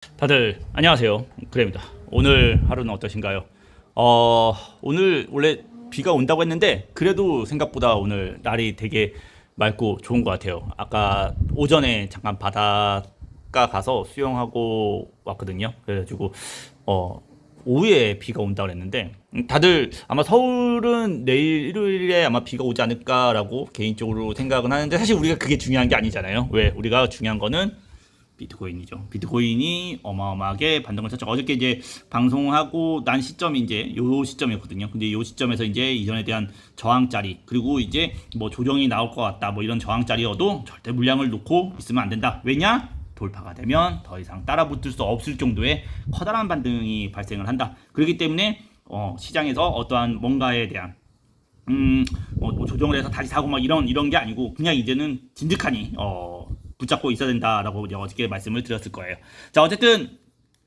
다들 안녕하세요. 그래입니다. 오늘 하루는 어떠신가요? 오늘 원래 비가 온다고 했는데 그래도 생각보다 오늘 날이 되게 맑고 좋은 것 같아요. 아까 오전에 잠깐 바닷가 가서 수영하고 왔거든요. 그래가지고 오후에 비가 온다고 그랬는데 다들 아마 서울은 내일 일요일에 아마 비가 오지 않을까라고 개인적으로 생각은 하는데 사실 우리가 그게 중요한 게 아니잖아요. 왜? 우리가 중요한 거는 비트코인이죠. 비트코인이 어마어마하게 반등을 쳤죠. 어저께 이제 방송하고 난 시점이 이제 요 시점이었거든요. 근데 요 시점에서 이제 이전에 대한 저항자리 그리고 이제 뭐 조정이 나올 것 같다 뭐 이런 저항자리여도 절대 물량을 놓고 있으면 안 된다. 왜냐? 돌파가 되면 더 이상 따라붙을 수 없을 정도의 커다란 반등이 발생을 한다. 그렇기 때문에 시장에서 어떠한 뭔가에 대한 뭐 조정을 해서 다시 사고 막 이런 게 아니고 그냥 이제는 진득하니 붙잡고 있어야 된다라고 어저께 말씀을 드렸을 거예요. 자, 어쨌든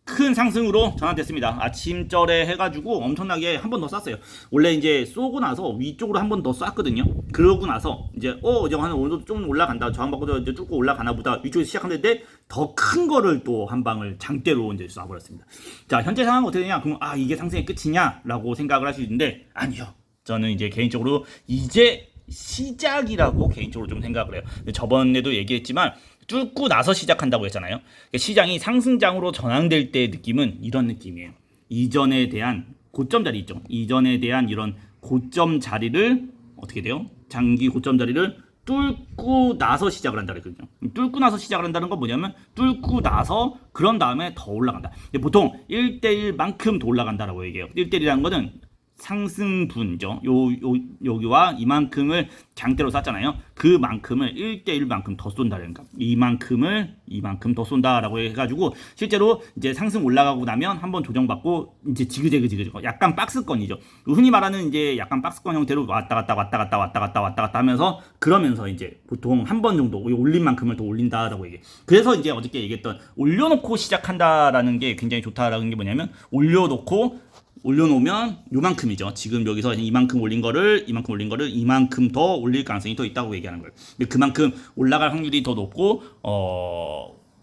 큰 상승으로 전환됐습니다. 아침절에 해가지고 엄청나게 한 번 더 쐈어요. 원래 이제 쏘고 나서 위쪽으로 한 번 더 쐈거든요. 그러고 나서 이제 이제 한 어느 정도 좀 올라간다. 저항받고 이제 쭉 올라가나 보다. 위쪽에서 시작하는데 더 큰 거를 또 한 방을 장대로 이제 쏴버렸습니다. 자, 현재 상황은 어떻게 되냐? 그럼 이게 상승의 끝이냐라고 생각을 할 수 있는데 아니요. 저는 이제 개인적으로 이제 시작이라고 개인적으로 좀 생각을 해요. 저번에도 얘기했지만 뚫고 나서 시작한다고 했잖아요. 시장이 상승장으로 전환될 때의 느낌은 이런 느낌이에요. 이전에 대한 고점 자리 있죠. 이전에 대한 이런 고점 자리를 어떻게 돼요? 장기 고점 자리를 뚫고 나서 시작을 한다 그랬거든요. 뚫고 나서 시작을 한다는 건 뭐냐면 뚫고 나서 그런 다음에 더 올라간다. 보통 1대1만큼 더 올라간다라고 얘기해요. 1대1이라는 거는 상승분이죠. 여기와 이만큼을 장대로 쐈잖아요. 그만큼을 1대1만큼 더 쏜다는 거. 이만큼 더 쏜다라고 해가지고 실제로 이제 상승 올라가고 나면 한번 조정받고 이제 지그재그 약간 박스권이죠. 흔히 말하는 이제 약간 박스권 형태로 왔다 갔다 하면서 그러면서 이제 보통 한 번 정도 올린 만큼을 더 올린다라고 얘기해. 그래서 이제 어저께 얘기했던 올려놓고 시작한다라는 게 굉장히 좋다라는 게 뭐냐면 올려놓으면 요만큼이죠. 지금 여기서 이만큼 올린 거를 이만큼 더 올릴 가능성이 더 있다고 얘기하는 거예요. 근데 그만큼 올라갈 확률이 더 높고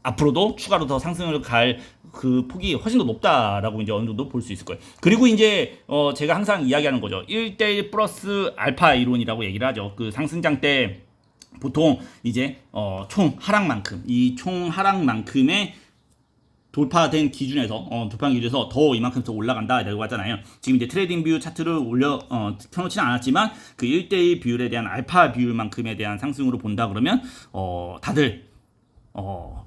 앞으로도 추가로 더 상승을 갈 그 폭이 훨씬 더 높다라고 이제 어느 정도 볼 수 있을 거예요. 그리고 이제 제가 항상 이야기하는 거죠. 1대1 플러스 알파 이론이라고 얘기를 하죠. 그 상승장 때 보통 이제 총 하락만큼의 돌파된 기준에서 돌파한 기준에서 더 이만큼 더 올라간다 라고 하잖아요. 지금 이제 트레이딩 뷰 차트를 펴놓지는 않았지만 그 1대1 비율에 대한 알파 비율만큼에 대한 상승으로 본다 그러면 다들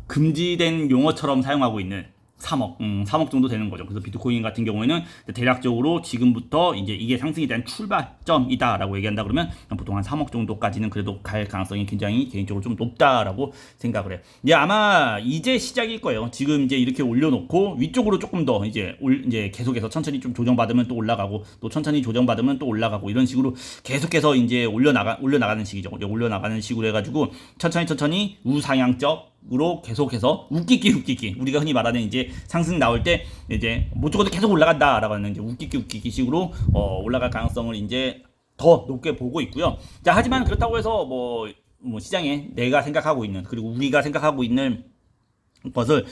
금지된 용어처럼 사용하고 있는 3억 정도 되는 거죠. 그래서 비트코인 같은 경우에는 대략적으로 지금부터 이제 이게 상승에 대한 출발점이다라고 얘기한다 그러면 보통 한 3억 정도까지는 그래도 갈 가능성이 굉장히 개인적으로 좀 높다라고 생각을 해요. 이제 아마 이제 시작일 거예요. 지금 이제 이렇게 올려놓고 위쪽으로 조금 더 이제 계속해서 천천히 좀 조정받으면 또 올라가고 또 천천히 조정받으면 또 올라가고 이런 식으로 계속해서 이제 올려나가는 식이죠. 올려나가는 식으로 해가지고 천천히 우상향적으로 계속해서 웃기기 우리가 흔히 말하는 이제 상승 나올 때 이제 무조건 계속 올라간다라고 하는 이제 웃기기 식으로 올라갈 가능성을 이제 더 높게 보고 있고요. 자, 하지만 그렇다고 해서 뭐 시장에 내가 생각하고 있는 그리고 우리가 생각하고 있는 것을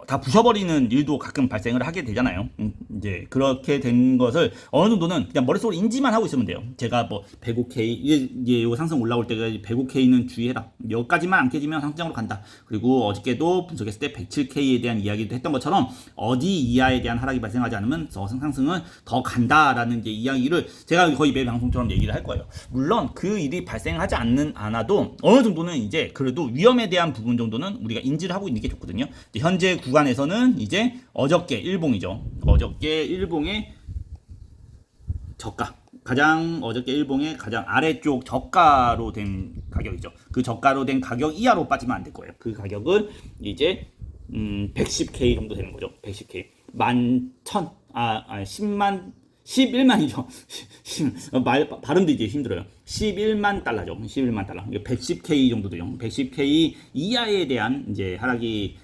다 부숴버리는 일도 가끔 발생을 하게 되잖아요. 이제 그렇게 된 것을 어느 정도는 그냥 머릿속으로 인지만 하고 있으면 돼요. 제가 105K 이제 요 상승 올라올 때가 105K는 주의해라. 여기까지만 안 깨지면 상승장으로 간다. 그리고 어저께도 분석했을 때 107K에 대한 이야기도 했던 것처럼 어디 이하에 대한 하락이 발생하지 않으면 상승은 더 간다라는 이제 이야기를 제가 거의 매 방송처럼 얘기를 할 거예요. 물론 그 일이 발생하지 않아도 어느 정도는 이제 그래도 위험에 대한 부분 정도는 우리가 인지를 하고 있는 게 좋거든요. 현재 구간에서는 이제 어저께 일봉이죠. 어저께 일봉의 저가 어저께 일봉의 가장 아래쪽 저가로 된 가격이죠. 그 저가로 된 가격 이하로 빠지면 안 될 거예요. 그 가격은 이제 110K 정도 되는 거죠. 110K 11만이죠. 발음도 이제 힘들어요. 11만 달러죠. 11만 달러. 110K 정도 돼요. 110K 이하에 대한 이제 하락이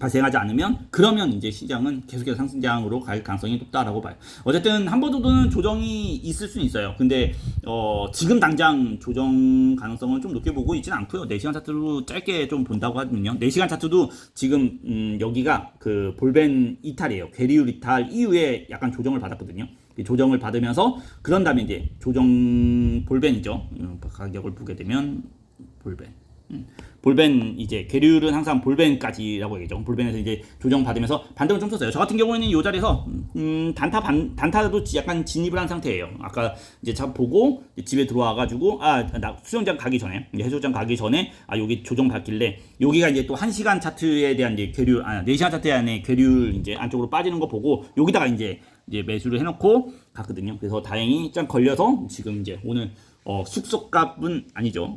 발생하지 않으면 그러면 이제 시장은 계속해서 상승장으로 갈 가능성이 높다라고 봐요. 어쨌든 한 번 정도는 조정이 있을 수는 있어요. 근데 지금 당장 조정 가능성은 좀 높게 보고 있지는 않고요. 4시간 차트로 짧게 좀 본다고 하면요. 4시간 차트도 지금 여기가 그 볼벤 이탈이에요. 괴리울 이탈 이후에 약간 조정을 받았거든요. 조정을 받으면서 그런 다음에 이제 조정 볼벤이죠. 가격을 보게 되면 볼벤 이제 괴리울은 항상 볼벤까지라고 얘기죠. 볼벤에서 이제 조정 받으면서 반등을 좀 썼어요. 저 같은 경우에는 이 자리에서 단타도 약간 진입을 한 상태예요. 아까 이제 참 보고 집에 들어와 가지고 나 수영장 가기 전에 해수욕장 가기 전에 여기 조정 받길래 여기가 이제 또 1시간 차트에 대한 이제 괴리울 4시간 차트 안에 괴리울 이제 안쪽으로 빠지는 거 보고 여기다가 이제 매수를 해놓고 갔거든요. 그래서 다행히 짠 걸려서 지금 이제 오늘 숙소값은 아니죠.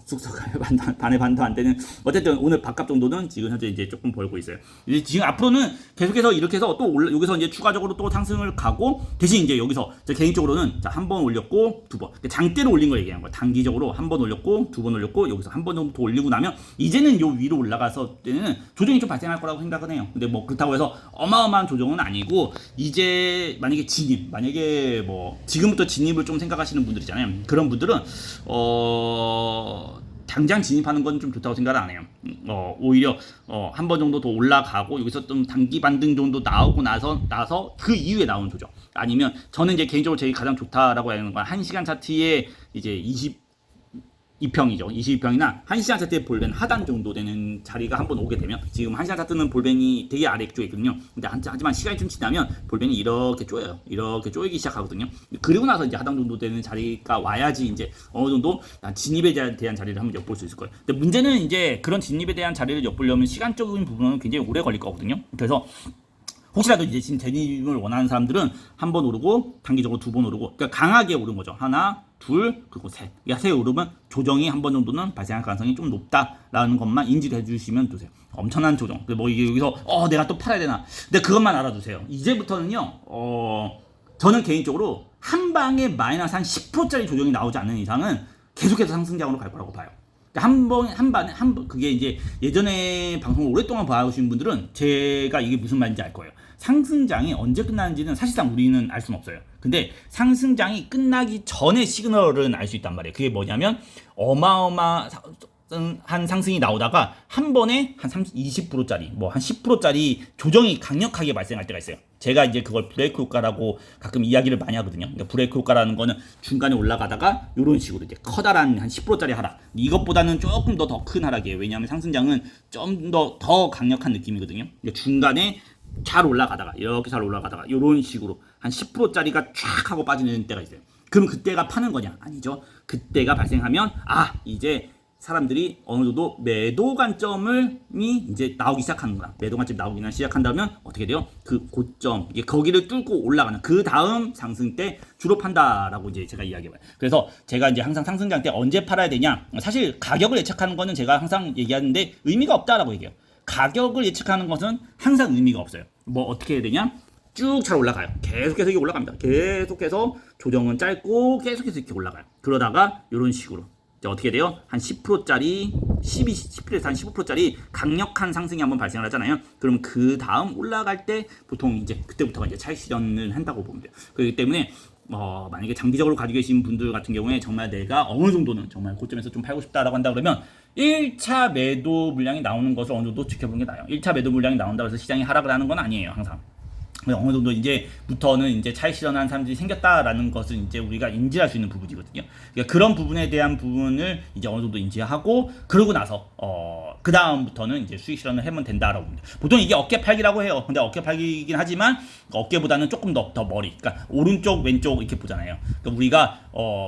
숙소값 반의 반도 안 되는 어쨌든 오늘 밥값 정도는 지금 현재 이제 조금 벌고 있어요. 이제 지금 앞으로는 계속해서 이렇게 해서 또 여기서 이제 추가적으로 또 상승을 가고 대신 이제 여기서 제 개인적으로는 한 번 올렸고 두 번 장대로 올린 거 얘기하는 거예요. 단기적으로 한 번 올렸고 두 번 올렸고 여기서 한 번 정도 더 올리고 나면 이제는 요 위로 올라가서 때는 조정이 좀 발생할 거라고 생각은 해요. 근데 뭐 그렇다고 해서 어마어마한 조정은 아니고 이제 만약에 뭐 지금부터 진입을 좀 생각하시는 분들이잖아요. 그런 분들은 당장 진입하는 건 좀 좋다고 생각을 안 해요. 오히려 한 번 정도 더 올라가고 여기서 좀 단기 반등 정도 나오고 나서 그 이후에 나오는 조정. 아니면 저는 이제 개인적으로 제일 가장 좋다라고 하는 건 1시간 차트에 이제 22평이죠. 22평이나 1시간 차트의 볼벤 하단 정도 되는 자리가 한번 오게 되면 지금 1시간 차트는 볼벤이 되게 아래쪽에 있거든요. 근데 하지만 시간이 좀 지나면 볼벤이 이렇게 쪼여요. 이렇게 쪼이기 시작하거든요. 그리고 나서 이제 하단 정도 되는 자리가 와야지 이제 어느 정도 진입에 대한 자리를 한번 엿볼 수 있을 거예요. 근데 문제는 이제 그런 진입에 대한 자리를 엿보려면 시간적인 부분은 굉장히 오래 걸릴 거거든요. 그래서 혹시라도 이제 지금 진입을 원하는 사람들은 한 번 오르고 단기적으로 두 번 오르고 그러니까 강하게 오른 거죠. 하나, 둘, 그리고 셋. 세 오르면 조정이 한 번 정도는 발생할 가능성이 좀 높다라는 것만 인지를 해주시면 되세요. 엄청난 조정. 뭐 이게 여기서 내가 또 팔아야 되나? 근데 그것만 알아두세요. 이제부터는요. 저는 개인적으로 한 방에 마이너스 한 10%짜리 조정이 나오지 않는 이상은 계속해서 상승장으로 갈 거라고 봐요. 그게 이제 예전에 방송을 오랫동안 봐오신 분들은 제가 이게 무슨 말인지 알 거예요. 상승장이 언제 끝나는지는 사실상 우리는 알 수는 없어요. 근데 상승장이 끝나기 전에 시그널은 알 수 있단 말이에요. 그게 뭐냐면 어마어마한 상승이 나오다가 한 번에 한 20%짜리, 뭐 한 10%짜리 조정이 강력하게 발생할 때가 있어요. 제가 이제 그걸 브레이크 효과라고 가끔 이야기를 많이 하거든요. 그러니까 브레이크 효과라는 거는 중간에 올라가다가 이런 식으로 이제 커다란 한 10%짜리 하락. 이것보다는 조금 더 큰 하락이에요. 왜냐하면 상승장은 좀 더 강력한 느낌이거든요. 그러니까 중간에 잘 올라가다가 이렇게 잘 올라가다가 이런 식으로 한 10%짜리가 쫙 하고 빠지는 때가 있어요. 그럼 그때가 파는 거냐? 아니죠. 그때가 발생하면 이제 사람들이 어느 정도 매도 관점이 이제 나오기 시작하는구나. 매도 관점이 나오기 시작한다면 어떻게 돼요? 그 고점, 이게 거기를 뚫고 올라가는 그 다음 상승 때 주로 판다라고 이제 제가 이야기해봐요. 그래서 제가 이제 항상 상승장 때 언제 팔아야 되냐? 사실 가격을 예측하는 거는 제가 항상 얘기하는데 의미가 없다라고 얘기해요. 가격을 예측하는 것은 항상 의미가 없어요. 뭐 어떻게 해야 되냐? 쭉 잘 올라가요. 계속해서 이게 올라갑니다. 계속해서 조정은 짧고 계속해서 이렇게 올라가요. 그러다가 이런 식으로. 어떻게 돼요? 한 10%짜리, 10%에서 한 15%짜리 강력한 상승이 한번 발생을 하잖아요. 그럼 그 다음 올라갈 때 보통 이제 그때부터가 이제 차익 실현을 한다고 보면 돼요. 그렇기 때문에 만약에 장기적으로 가지고 계신 분들 같은 경우에 정말 내가 어느 정도는 정말 고점에서 좀 팔고 싶다라고 한다 그러면 1차 매도 물량이 나오는 것을 어느 정도 지켜보는 게 나아요. 1차 매도 물량이 나온다고 해서 시장이 하락을 하는 건 아니에요, 항상. 어느 정도 이제부터는 이제 차익 실현하는 사람들이 생겼다라는 것을 이제 우리가 인지할 수 있는 부분이거든요. 그러니까 그런 부분에 대한 부분을 이제 어느 정도 인지하고 그러고 나서 그 다음부터는 이제 수익 실현을 하면 된다라고 봅니다. 보통 이게 어깨 팔기라고 해요. 근데 어깨 팔기이긴 하지만 어깨보다는 조금 더 머리, 그러니까 오른쪽 왼쪽 이렇게 보잖아요. 그러니까 우리가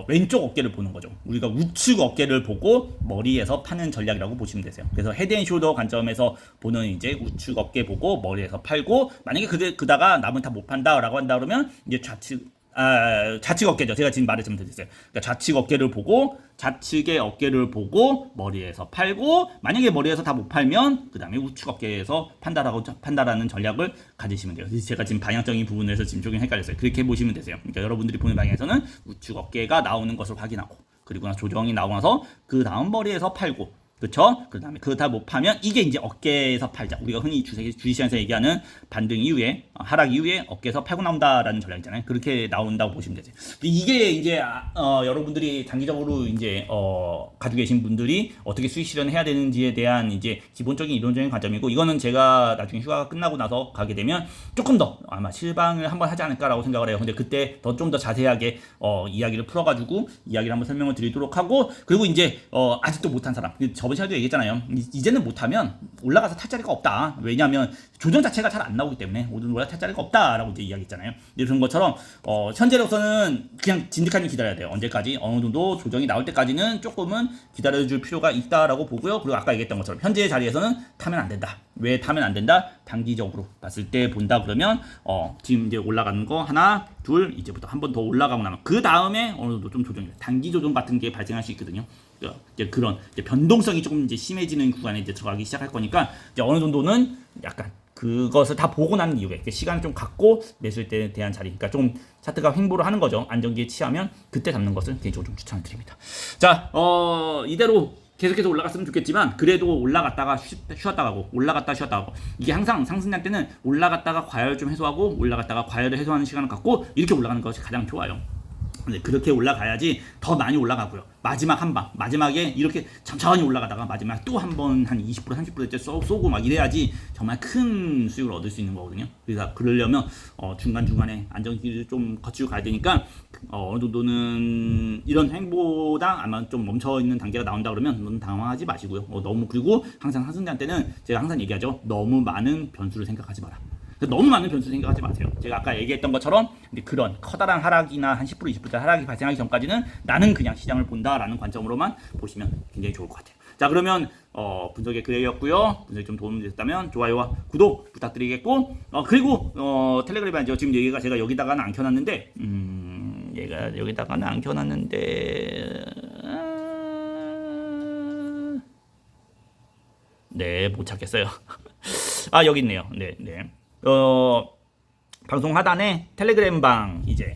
왼쪽 어깨를 보는 거죠. 우리가 우측 어깨를 보고 머리에서 파는 전략이라고 보시면 되세요. 그래서 헤드앤숄더 관점에서 보는 이제 우측 어깨 보고 머리에서 팔고 만약에 그다가 남은 다 못 판다라고 한다 그러면 이제 좌측 어깨죠. 제가 지금 말했으면 됐어요. 그러니까 좌측 어깨를 보고 좌측의 어깨를 보고 머리에서 팔고 만약에 머리에서 다 못 팔면 그 다음에 우측 어깨에서 판다라는 전략을 가지시면 돼요. 제가 지금 방향적인 부분에서 지금 조금 헷갈렸어요. 그렇게 보시면 되세요. 그러니까 여러분들이 보는 방향에서는 우측 어깨가 나오는 것을 확인하고 그리고 나서 조정이 나오고 나서 그 다음 머리에서 팔고 그렇죠? 그다음에 그거 다 못 파면 이게 이제 어깨에서 팔자. 우리가 흔히 주식시장에서 얘기하는 반등 이후에 하락 이후에 어깨에서 팔고 나온다라는 전략 있잖아요. 그렇게 나온다고 보시면 되죠. 이게 이제 여러분들이 장기적으로 이제 가지고 계신 분들이 어떻게 수익 실현해야 되는지에 대한 이제 기본적인 이론적인 관점이고, 이거는 제가 나중에 휴가가 끝나고 나서 가게 되면 조금 더 아마 실방을 한번 하지 않을까라고 생각을 해요. 근데 그때 좀 더 자세하게 이야기를 풀어가지고 이야기를 한번 설명을 드리도록 하고, 그리고 이제 아직도 못한 사람, 저번 시간에도 얘기했잖아요. 이제는 못하면 올라가서 탈 자리가 없다. 왜냐하면 조정 자체가 잘 안 나오기 때문에 오늘 올라 탈 자리가 없다라고 이제 이야기했잖아요. 그런 것처럼 현재로서는 그냥 진득하게 기다려야 돼요. 언제까지? 어느 정도 조정이 나올 때까지는 조금은 기다려줄 필요가 있다라고 보고요. 그리고 아까 얘기했던 것처럼 현재의 자리에서는 타면 안 된다. 왜 타면 안 된다? 단기적으로 봤을 때 본다 그러면 지금 이제 올라가는 거 하나, 둘, 이제부터 한 번 더 올라가고 나면 그 다음에 어느 정도 좀 조정이, 단기 조정 같은 게 발생할 수 있거든요. 이제 그런 이제 변동성이 조금 이제 심해지는 구간에 이제 들어가기 시작할 거니까 이제 어느 정도는 약간 그것을 다 보고 난 이후에 시간을 좀 갖고 매수에 대한 자리, 그러니까 좀 차트가 횡보를 하는 거죠. 안정기에 취하면 그때 잡는 것을 개인적으로 좀 추천을 드립니다. 자, 이대로 계속해서 올라갔으면 좋겠지만 그래도 올라갔다가 쉬었다 가고 올라갔다 쉬었다 가고, 이게 항상 상승장 때는 올라갔다가 과열 좀 해소하고 올라갔다가 과열을 해소하는 시간을 갖고 이렇게 올라가는 것이 가장 좋아요. 근데 그렇게 올라가야지 더 많이 올라가고요. 마지막 한 방, 마지막에 이렇게 천천히 올라가다가 마지막 또 한 번 한 20% 30%째 쏘고 막 이래야지 정말 큰 수익을 얻을 수 있는 거거든요. 그래서 그러려면 중간중간에 안정기를 좀 거치고 가야 되니까 어느 정도는 이런 행보당 아마 좀 멈춰 있는 단계가 나온다 그러면 너무 당황하지 마시고요. 너무, 그리고 항상 상승장 때는 제가 항상 얘기하죠. 너무 많은 변수를 생각하지 마라. 너무 많은 변수 생각하지 마세요. 제가 아까 얘기했던 것처럼 그런 커다란 하락이나 한 10% 20% 하락이 발생하기 전까지는 나는 그냥 시장을 본다라는 관점으로만 보시면 굉장히 좋을 것 같아요. 자, 그러면 분석의 그레이였고요. 분석이 좀 도움이 됐다면 좋아요와 구독 부탁드리겠고, 그리고 텔레그램에 이제 지금 얘기가 제가 여기다가는 안 켜놨는데 얘가 여기다가는 안 켜놨는데 네, 못 찾겠어요. 아, 여기 있네요. 네. 방송 하단에 텔레그램 방 이제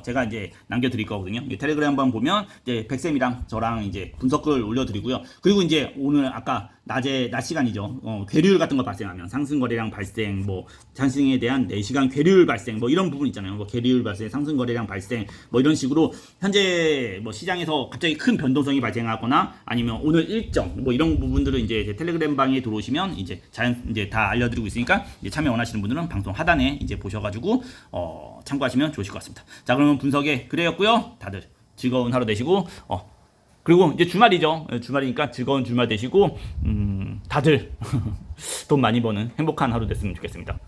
제가 이제 남겨드릴 거거든요. 텔레그램 방 보면 이제 백쌤이랑 저랑 이제 분석글 올려드리고요. 그리고 이제 오늘 아까 낮 시간이죠. 괴리율 같은 거 발생하면 상승거래량 발생, 뭐 상승에 대한 4시간 괴리율 발생, 뭐 이런 부분 있잖아요. 뭐 괴리율 발생, 상승거래량 발생, 뭐 이런 식으로 현재 뭐 시장에서 갑자기 큰 변동성이 발생하거나 아니면 오늘 일정 뭐 이런 부분들을 이제 텔레그램 방에 들어오시면 이제 이제 다 알려드리고 있으니까 이제 참여 원하시는 분들은 방송 하단에 이제 보셔가지고 참고하시면 좋으실 것 같습니다. 자, 그러면 분석의 그래였고요. 다들 즐거운 하루 되시고 그리고 이제 주말이죠. 주말이니까 즐거운 주말 되시고 다들 돈 많이 버는 행복한 하루 됐으면 좋겠습니다.